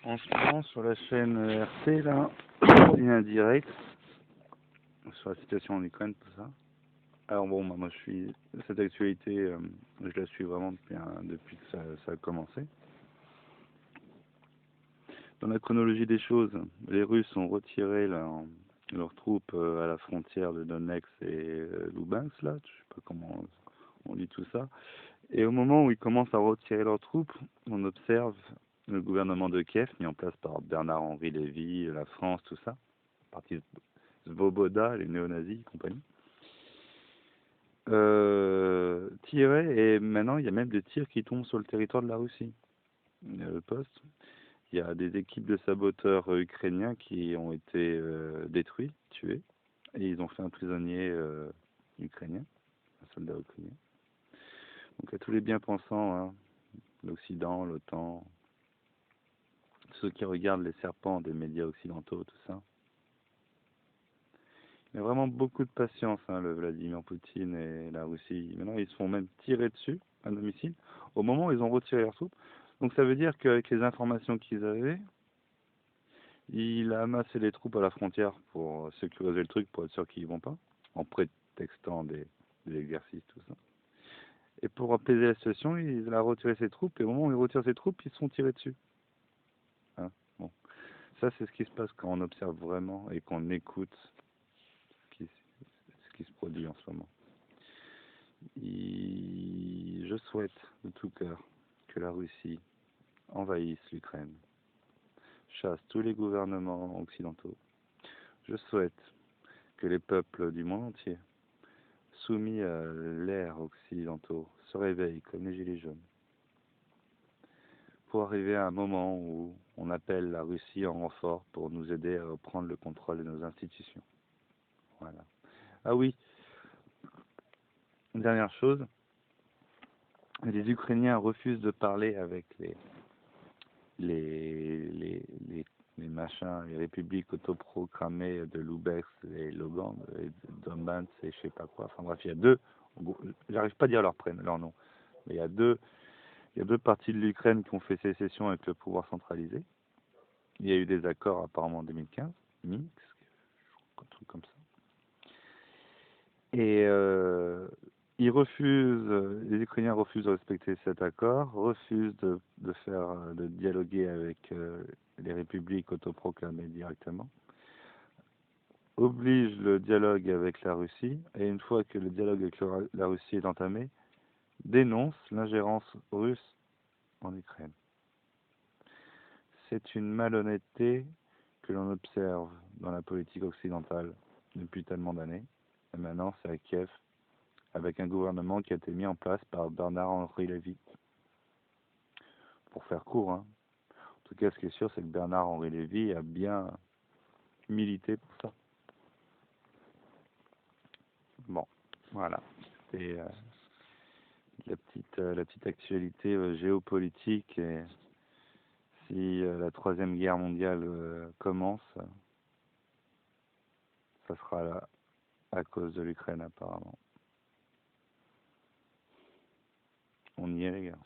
En ce moment, sur la chaîne RT, là, il y a un direct sur la situation en Ukraine, tout ça. Alors bon, moi, cette actualité, je la suis vraiment depuis que ça a commencé. Dans la chronologie des choses, les Russes ont retiré leurs troupes à la frontière de Donetsk et Luhansk, là, je sais pas comment on dit tout ça. Et au moment où ils commencent à retirer leurs troupes, on observe le gouvernement de Kiev, mis en place par Bernard-Henri Lévy, la France, tout ça, parti Svoboda, les néo-nazis, compagnie, tirer, et maintenant il y a même des tirs qui tombent sur le territoire de la Russie. Il y a le poste. Il y a des équipes de saboteurs ukrainiens qui ont été détruits, tués, et ils ont fait un prisonnier ukrainien, un soldat ukrainien. Donc à tous les bien-pensants, hein, l'Occident, l'OTAN, ceux qui regardent les serpents des médias occidentaux, tout ça. Il y a vraiment beaucoup de patience, hein, le Vladimir Poutine et la Russie. Maintenant, ils se font même tirer dessus à domicile au moment où ils ont retiré leurs troupes. Donc ça veut dire qu'avec les informations qu'ils avaient, il a amassé les troupes à la frontière pour sécuriser le truc, pour être sûr qu'ils y vont pas, en prétextant des exercices, tout ça. Et pour apaiser la situation, il a retiré ses troupes, et au moment où il retire ses troupes, ils se font tirer dessus. Hein, bon. Ça, c'est ce qui se passe quand on observe vraiment et qu'on écoute ce qui se produit en ce moment. Je souhaite de tout cœur que la Russie envahisse l'Ukraine, chasse tous les gouvernements occidentaux. Je souhaite que les peuples du monde entier, soumis à l'ère occidentaux, se réveillent comme les gilets jaunes, pour arriver à un moment où on appelle la Russie en renfort pour nous aider à reprendre le contrôle de nos institutions. Voilà. Ah oui, une dernière chose, les Ukrainiens refusent de parler avec les machins, les républiques autoproclamées de Luhansk et Lugansk, et Donbass et je sais pas quoi. Enfin bref, il y a deux, j'arrive pas à dire leur nom, mais il y a deux parties de l'Ukraine qui ont fait sécession avec le pouvoir centralisé. Il y a eu des accords apparemment en 2015, Minsk, un truc comme ça. Et les Ukrainiens refusent de respecter cet accord, refusent de dialoguer avec les républiques autoproclamées directement, obligent le dialogue avec la Russie, et une fois que le dialogue avec la Russie est entamé, dénoncent l'ingérence russe en Ukraine. C'est une malhonnêteté que l'on observe dans la politique occidentale depuis tellement d'années, et maintenant c'est à Kiev, avec un gouvernement qui a été mis en place par Bernard-Henri Lévy. Pour faire court, hein. En tout cas, ce qui est sûr, c'est que Bernard-Henri Lévy a bien milité pour ça. Bon, voilà. C'était la petite actualité géopolitique. Et si la Troisième Guerre mondiale commence, ça sera là à cause de l'Ukraine apparemment. On y est, les gars.